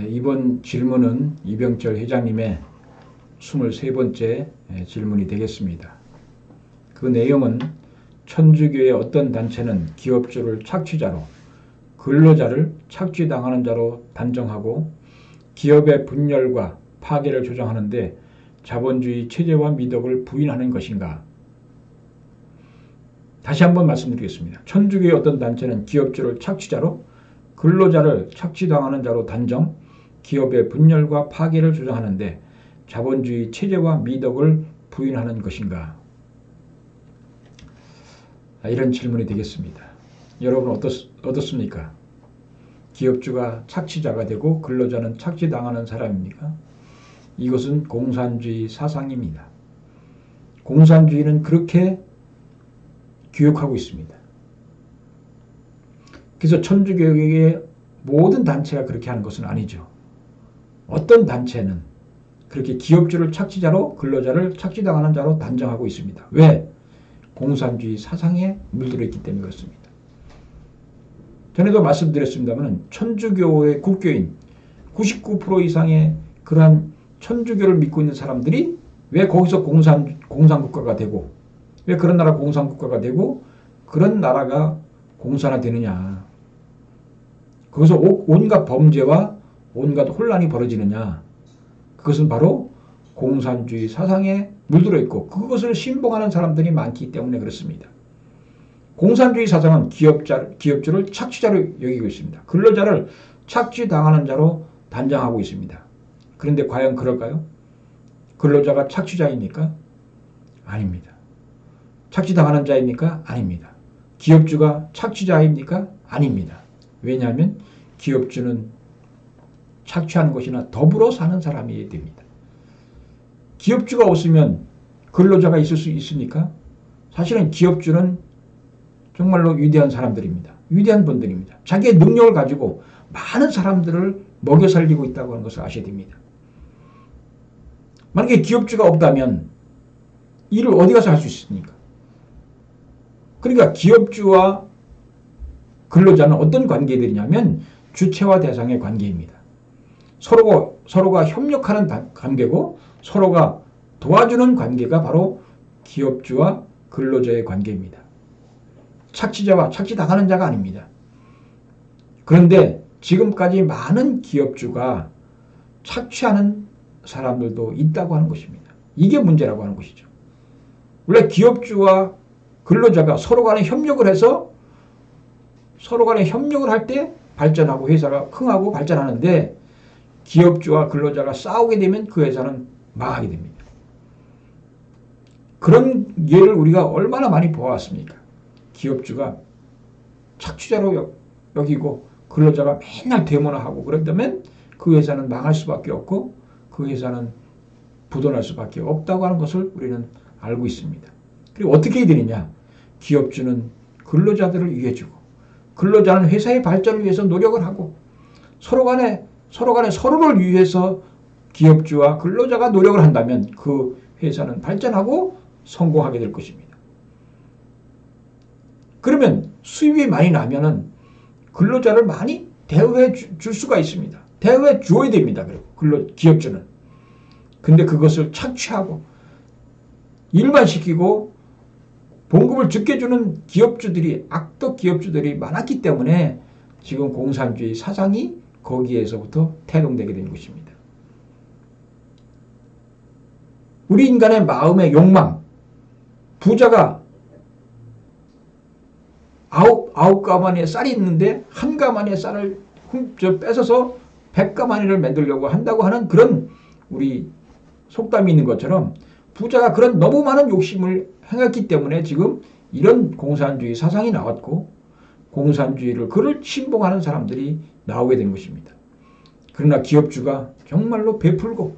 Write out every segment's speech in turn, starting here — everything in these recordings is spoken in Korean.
이번 질문은 이병철 회장님의 23번째 질문이 되겠습니다. 그 내용은 천주교의 어떤 단체는 기업주를 착취자로, 근로자를 착취당하는 자로 단정하고 기업의 분열과 파괴를 조장하는데 자본주의 체제와 미덕을 부인하는 것인가? 다시 한번 말씀드리겠습니다. 천주교의 어떤 단체는 기업주를 착취자로, 근로자를 착취당하는 자로 단정, 기업의 분열과 파괴를 조장하는데 자본주의 체제와 미덕을 부인하는 것인가? 이런 질문이 되겠습니다. 여러분 어떻습니까? 기업주가 착취자가 되고 근로자는 착취당하는 사람입니까? 이것은 공산주의 사상입니다. 공산주의는 그렇게 교육하고 있습니다. 그래서 천주교의 모든 단체가 그렇게 하는 것은 아니죠. 어떤 단체는 그렇게 기업주를 착취자로, 근로자를 착취당하는 자로 단정하고 있습니다. 왜? 공산주의 사상에 물들어 있기 때문에 그렇습니다. 전에도 말씀드렸습니다만 천주교의 국교인 99% 이상의 그러한 천주교를 믿고 있는 사람들이 왜 거기서 공산국가가 되고, 왜 그런 나라 공산국가가 되고 그런 나라가 공산화되느냐, 거기서 온갖 범죄와 온갖 혼란이 벌어지느냐, 그것은 바로 공산주의 사상에 물들어 있고 그것을 신봉하는 사람들이 많기 때문에 그렇습니다. 공산주의 사상은 기업주를 착취자로 여기고 있습니다. 근로자를 착취당하는 자로 단정하고 있습니다. 그런데 과연 그럴까요? 근로자가 착취자입니까? 아닙니다. 착취당하는 자입니까? 아닙니다. 기업주가 착취자입니까? 아닙니다. 왜냐하면 기업주는 착취하는 것이나 더불어 사는 사람이어야 됩니다. 기업주가 없으면 근로자가 있을 수 있습니까? 사실은 기업주는 정말로 위대한 사람들입니다. 위대한 분들입니다. 자기의 능력을 가지고 많은 사람들을 먹여 살리고 있다고 하는 것을 아셔야 됩니다. 만약에 기업주가 없다면 일을 어디 가서 할 수 있습니까? 그러니까 기업주와 근로자는 어떤 관계들이냐면 주체와 대상의 관계입니다. 서로가 협력하는 관계고 서로가 도와주는 관계가 바로 기업주와 근로자의 관계입니다. 착취자와 착취당하는 자가 아닙니다. 그런데 지금까지 많은 기업주가 착취하는 사람들도 있다고 하는 것입니다. 이게 문제라고 하는 것이죠. 원래 기업주와 근로자가 서로 간에 협력을 해서 서로 간에 협력을 할 때 발전하고 회사가 흥하고 발전하는데, 기업주와 근로자가 싸우게 되면 그 회사는 망하게 됩니다. 그런 예를 우리가 얼마나 많이 보아왔습니까? 기업주가 착취자로 여기고 근로자가 맨날 데모하고 그런다면 그 회사는 망할 수밖에 없고 그 회사는 부도날 수밖에 없다고 하는 것을 우리는 알고 있습니다. 그리고 어떻게 해야 되느냐? 기업주는 근로자들을 위해주고 근로자는 회사의 발전을 위해서 노력을 하고 서로 간에 서로를 위해서 기업주와 근로자가 노력을 한다면 그 회사는 발전하고 성공하게 될 것입니다. 그러면 수입이 많이 나면은 근로자를 많이 대우해 줄 수가 있습니다. 대우해 주어야 됩니다. 그리고 기업주는. 근데 그것을 착취하고 일만 시키고 봉급을 적게 주는 기업주들이, 악덕 기업주들이 많았기 때문에 지금 공산주의 사상이 거기에서부터 태동되게 된 것입니다. 우리 인간의 마음의 욕망, 부자가 아홉 가마니에 쌀이 있는데 한 가마니에 쌀을 뺏어서 100가마니를 만들려고 한다고 하는 그런 우리 속담이 있는 것처럼 부자가 그런 너무 많은 욕심을 행했기 때문에 지금 이런 공산주의 사상이 나왔고 공산주의를 그를 신봉하는 사람들이 나오게 된 것입니다. 그러나 기업주가 정말로 베풀고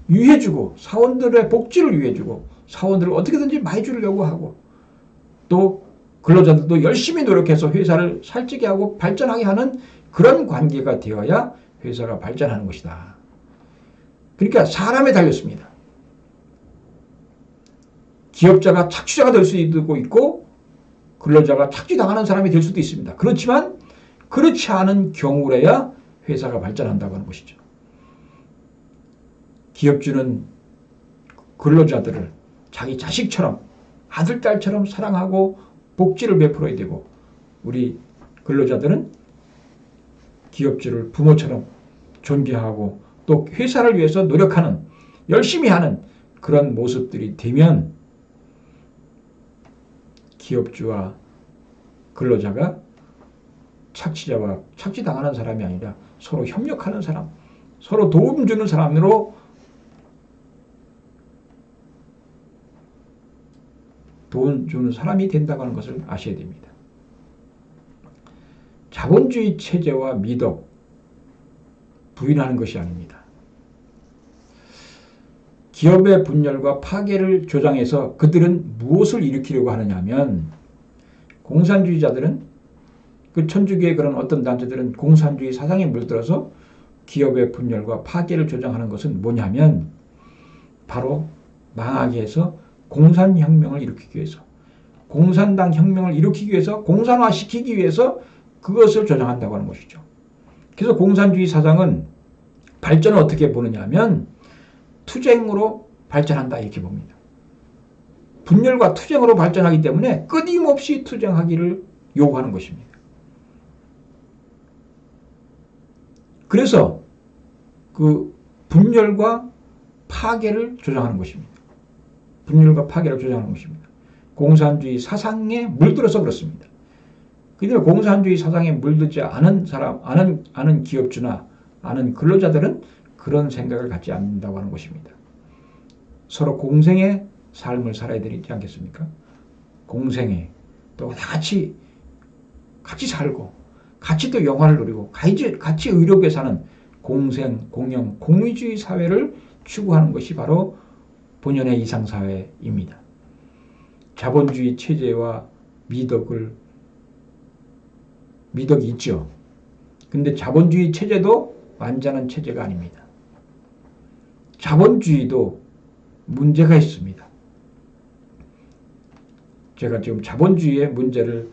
위해주고 사원들의 복지를 위해주고 사원들을 어떻게든지 많이 주려고 하고 또 근로자들도 열심히 노력해서 회사를 살찌게 하고 발전하게 하는 그런 관계가 되어야 회사가 발전하는 것이다. 그러니까 사람에 달렸습니다. 기업자가 착취자가 될 수도 있고 근로자가 착취당하는 사람이 될 수도 있습니다. 그렇지만 그렇지 않은 경우라야 회사가 발전한다고 하는 것이죠. 기업주는 근로자들을 자기 자식처럼 아들, 딸처럼 사랑하고 복지를 베풀어야 되고 우리 근로자들은 기업주를 부모처럼 존경하고 또 회사를 위해서 노력하는 열심히 하는 그런 모습들이 되면 기업주와 근로자가 착취자와 착취당하는 사람이 아니라 서로 협력하는 사람, 서로 도움 주는 사람으로 도움 주는 사람이 된다고 하는 것을 아셔야 됩니다. 자본주의 체제와 미덕 부인하는 것이 아닙니다. 기업의 분열과 파괴를 조장해서 그들은 무엇을 일으키려고 하느냐 하면 공산주의자들은 그 천주교의 그런 어떤 단체들은 공산주의 사상에 물들어서 기업의 분열과 파괴를 조장하는 것은 뭐냐면 바로 망하게 해서 공산혁명을 일으키기 위해서 공산당 혁명을 일으키기 위해서 공산화시키기 위해서 그것을 조장한다고 하는 것이죠. 그래서 공산주의 사상은 발전을 어떻게 보느냐 하면 투쟁으로 발전한다 이렇게 봅니다. 분열과 투쟁으로 발전하기 때문에 끊임없이 투쟁하기를 요구하는 것입니다. 그래서 그 분열과 파괴를 조장하는 것입니다. 분열과 파괴를 조장하는 것입니다. 공산주의 사상에 물들어서 그렇습니다. 그런데 공산주의 사상에 물들지 않은 사람, 아는 기업주나 아는 근로자들은 그런 생각을 갖지 않는다고 하는 것입니다. 서로 공생의 삶을 살아야 되지 않겠습니까? 공생의 또 같이 살고 같이 또 영화를 누리고 같이 의롭게 사는 공생, 공영, 공의주의 사회를 추구하는 것이 바로 본연의 이상사회입니다. 자본주의 체제와 미덕이 있죠. 근데 자본주의 체제도 완전한 체제가 아닙니다. 자본주의도 문제가 있습니다. 제가 지금 자본주의의 문제를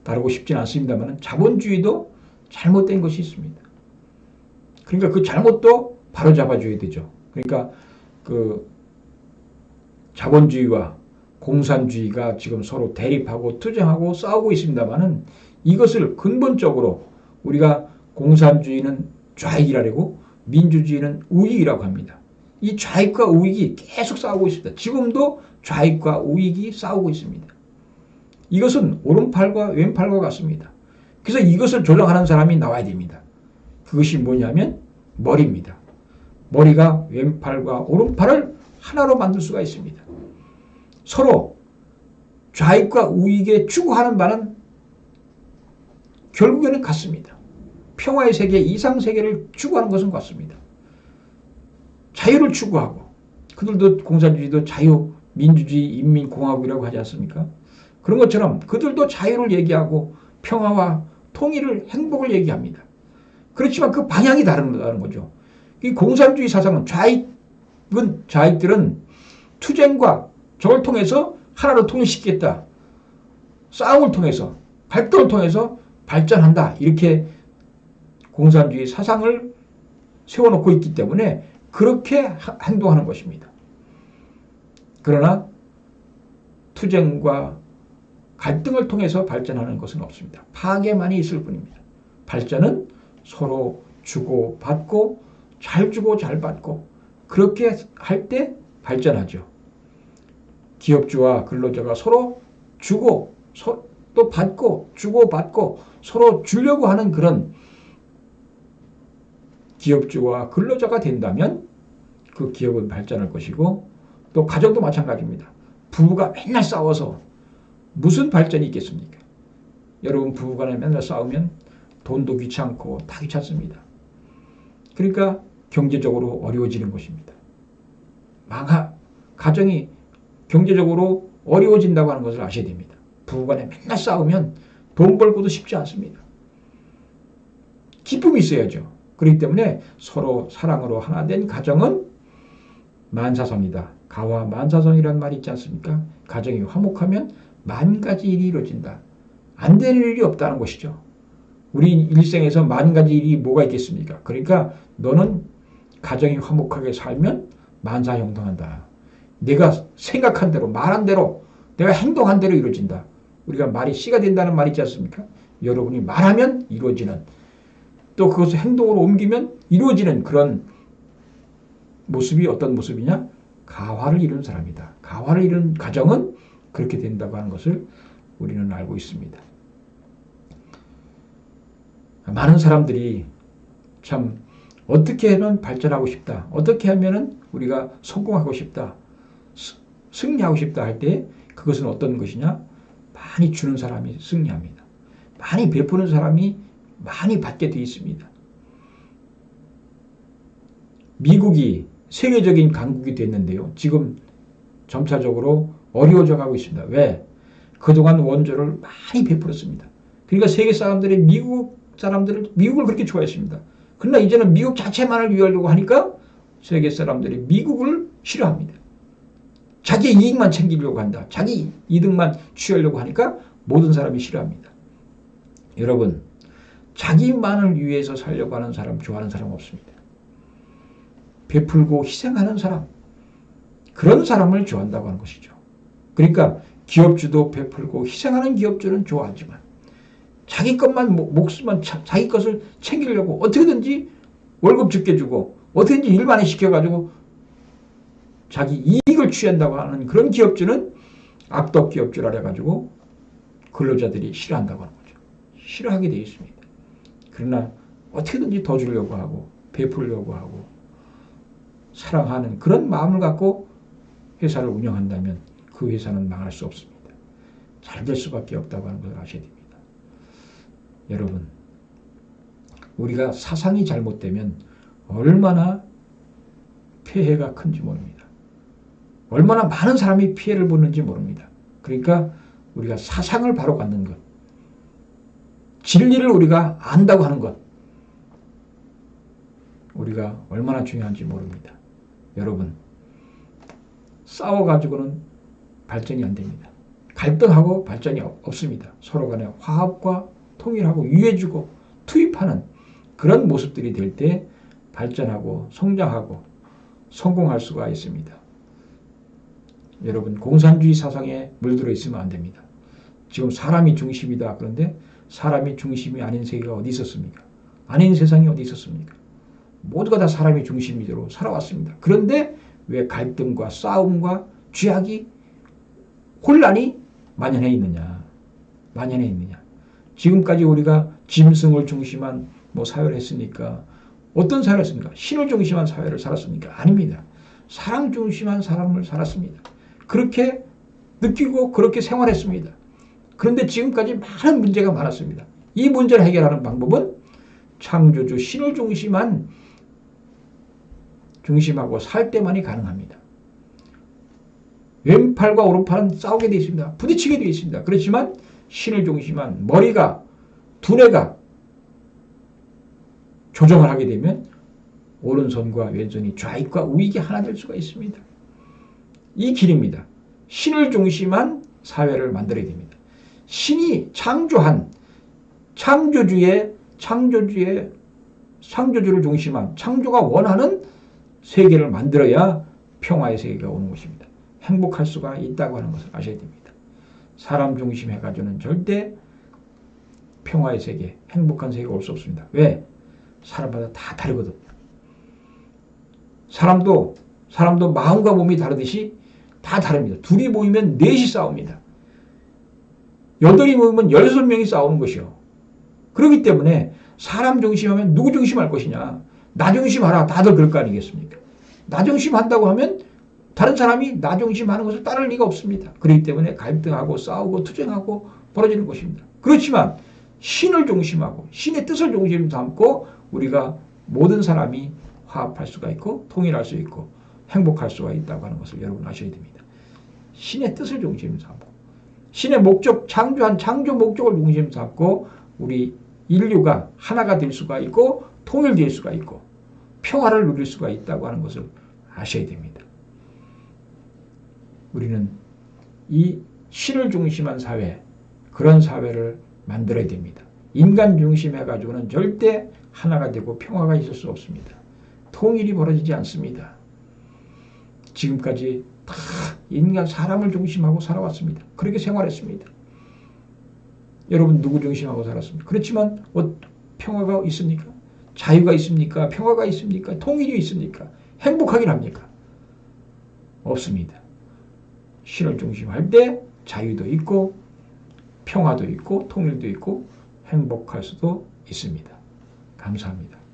다루고 싶지는 않습니다만 자본주의도 잘못된 것이 있습니다. 그러니까 그 잘못도 바로잡아줘야 되죠. 그러니까 그 자본주의와 공산주의가 지금 서로 대립하고 투쟁하고 싸우고 있습니다만은 이것을 근본적으로 우리가 공산주의는 좌익이라고 민주주의는 우익이라고 합니다. 이 좌익과 우익이 계속 싸우고 있습니다. 지금도 좌익과 우익이 싸우고 있습니다. 이것은 오른팔과 왼팔과 같습니다. 그래서 이것을 조정하는 사람이 나와야 됩니다. 그것이 뭐냐면 머리입니다. 머리가 왼팔과 오른팔을 하나로 만들 수가 있습니다. 서로 좌익과 우익에 추구하는 바는 결국에는 같습니다. 평화의 세계, 이상세계를 추구하는 것은 같습니다. 자유를 추구하고 그들도 공산주의도 자유, 민주주의, 인민공화국이라고 하지 않습니까? 그런 것처럼 그들도 자유를 얘기하고 평화와 통일을, 행복을 얘기합니다. 그렇지만 그 방향이 다르다는 거죠. 이 공산주의 사상은 좌익들은 투쟁과 저걸 통해서 하나로 통일시키겠다. 싸움을 통해서, 갈등을 통해서 발전한다. 이렇게 공산주의 사상을 세워놓고 있기 때문에 그렇게 행동하는 것입니다. 그러나 투쟁과 갈등을 통해서 발전하는 것은 없습니다. 파괴만이 있을 뿐입니다. 발전은 서로 주고받고 잘 주고 잘 받고 그렇게 할 때 발전하죠. 기업주와 근로자가 서로 주고 또 받고 주고받고 서로 주려고 하는 그런 기업주와 근로자가 된다면 그 기업은 발전할 것이고 또 가정도 마찬가지입니다. 부부가 맨날 싸워서 무슨 발전이 있겠습니까? 여러분 부부간에 맨날 싸우면 돈도 귀찮고 다 귀찮습니다. 그러니까 경제적으로 어려워지는 것입니다. 가정이 경제적으로 어려워진다고 하는 것을 아셔야 됩니다. 부부간에 맨날 싸우면 돈 벌고도 쉽지 않습니다. 기쁨이 있어야죠. 그렇기 때문에 서로 사랑으로 하나 된 가정은 만사성이다. 가와 만사성이라는 말이 있지 않습니까? 가정이 화목하면 만 가지 일이 이루어진다. 안 될 일이 없다는 것이죠. 우리 일생에서 만 가지 일이 뭐가 있겠습니까? 그러니까 너는 가정이 화목하게 살면 만사형통한다. 내가 생각한 대로 말한 대로 내가 행동한 대로 이루어진다. 우리가 말이 씨가 된다는 말이 있지 않습니까? 여러분이 말하면 이루어지는 또 그것을 행동으로 옮기면 이루어지는 그런 모습이 어떤 모습이냐? 가화를 이룬 사람이다. 가화를 이룬 가정은 그렇게 된다고 하는 것을 우리는 알고 있습니다. 많은 사람들이 참 어떻게 하면 발전하고 싶다. 어떻게 하면 우리가 성공하고 싶다. 승리하고 싶다 할 때 그것은 어떤 것이냐? 많이 주는 사람이 승리합니다. 많이 베푸는 사람이 많이 받게 되어 있습니다. 미국이 세계적인 강국이 됐는데요. 지금 점차적으로 어려워져 가고 있습니다. 왜? 그동안 원조를 많이 베풀었습니다. 그러니까 세계 사람들이 미국을 그렇게 좋아했습니다. 그러나 이제는 미국 자체만을 위하려고 하니까 세계 사람들이 미국을 싫어합니다. 자기 이익만 챙기려고 한다. 자기 이득만 취하려고 하니까 모든 사람이 싫어합니다. 여러분, 자기만을 위해서 살려고 하는 사람, 좋아하는 사람 없습니다. 베풀고 희생하는 사람, 그런 사람을 좋아한다고 하는 것이죠. 그러니까 기업주도 베풀고 희생하는 기업주는 좋아하지만 자기 것만 목숨만 자기 것을 챙기려고 어떻게든지 월급 적게 주고 어떻게든지 일 많이 시켜가지고 자기 이익을 취한다고 하는 그런 기업주는 악덕 기업주라 해가지고 근로자들이 싫어한다고 하는 거죠. 싫어하게 되어 있습니다. 그러나 어떻게든지 더 주려고 하고 베풀려고 하고 사랑하는 그런 마음을 갖고 회사를 운영한다면 그 회사는 망할 수 없습니다. 잘 될 수밖에 없다고 하는 걸 아셔야 됩니다. 여러분, 우리가 사상이 잘못되면 얼마나 폐해가 큰지 모릅니다. 얼마나 많은 사람이 피해를 보는지 모릅니다. 그러니까 우리가 사상을 바로 갖는 것, 진리를 우리가 안다고 하는 것, 우리가 얼마나 중요한지 모릅니다. 여러분, 싸워가지고는 발전이 안 됩니다. 갈등하고 발전이 없습니다. 서로 간에 화합과 통일하고 유해주고 투입하는 그런 모습들이 될 때 발전하고 성장하고 성공할 수가 있습니다. 여러분, 공산주의 사상에 물들어 있으면 안 됩니다. 지금 사람이 중심이다. 그런데 사람이 중심이 아닌 세계가 어디 있었습니까? 아닌 세상이 어디 있었습니까? 모두가 다 사람이 중심으로 살아왔습니다. 그런데 왜 갈등과 싸움과 죄악이 혼란이 만연해 있느냐? 만연해 있느냐? 지금까지 우리가 짐승을 중심한 사회를 했으니까 어떤 사회를 했습니까? 신을 중심한 사회를 살았습니까? 아닙니다. 사랑 중심한 사람을 살았습니다. 그렇게 느끼고 그렇게 생활했습니다. 그런데 지금까지 많은 문제가 많았습니다. 이 문제를 해결하는 방법은 창조주 신을 중심하고 살 때만이 가능합니다. 왼팔과 오른팔은 싸우게 되어 있습니다. 부딪히게 되어 있습니다. 그렇지만 신을 중심한 머리가, 두뇌가 조정을 하게 되면 오른손과 왼손이 좌익과 우익이 하나 될 수가 있습니다. 이 길입니다. 신을 중심한 사회를 만들어야 됩니다. 신이 창조한 창조주를 중심한 창조가 원하는 세계를 만들어야 평화의 세계가 오는 것입니다. 행복할 수가 있다고 하는 것을 아셔야 됩니다. 사람 중심 해가지고는 절대 평화의 세계, 행복한 세계가 올 수 없습니다. 왜? 사람마다 다 다르거든요. 사람도 마음과 몸이 다르듯이 다 다릅니다. 둘이 모이면 넷이 싸웁니다. 8이 모이면 16명이 싸우는 것이요. 그렇기 때문에 사람 중심하면 누구 중심할 것이냐. 나 중심하라. 다들 그럴 거 아니겠습니까? 나 중심한다고 하면 다른 사람이 나 중심하는 것을 따를 리가 없습니다. 그렇기 때문에 갈등하고 싸우고 투쟁하고 벌어지는 것입니다. 그렇지만 신을 중심하고 신의 뜻을 중심 삼고 우리가 모든 사람이 화합할 수가 있고 통일할 수 있고 행복할 수가 있다고 하는 것을 여러분 아셔야 됩니다. 신의 뜻을 중심 삼고 신의 목적, 창조한 창조 목적을 중심 삼고 우리 인류가 하나가 될 수가 있고 통일될 수가 있고 평화를 누릴 수가 있다고 하는 것을 아셔야 됩니다. 우리는 이 신을 중심한 사회, 그런 사회를 만들어야 됩니다. 인간 중심해가지고는 절대 하나가 되고 평화가 있을 수 없습니다. 통일이 벌어지지 않습니다. 지금까지 다 인간 사람을 중심하고 살아왔습니다. 그렇게 생활했습니다. 여러분 누구 중심하고 살았습니까? 그렇지만 평화가 있습니까? 자유가 있습니까? 평화가 있습니까? 통일이 있습니까? 행복하긴 합니까? 없습니다. 신을 중심할 때 자유도 있고 평화도 있고 통일도 있고 행복할 수도 있습니다. 감사합니다.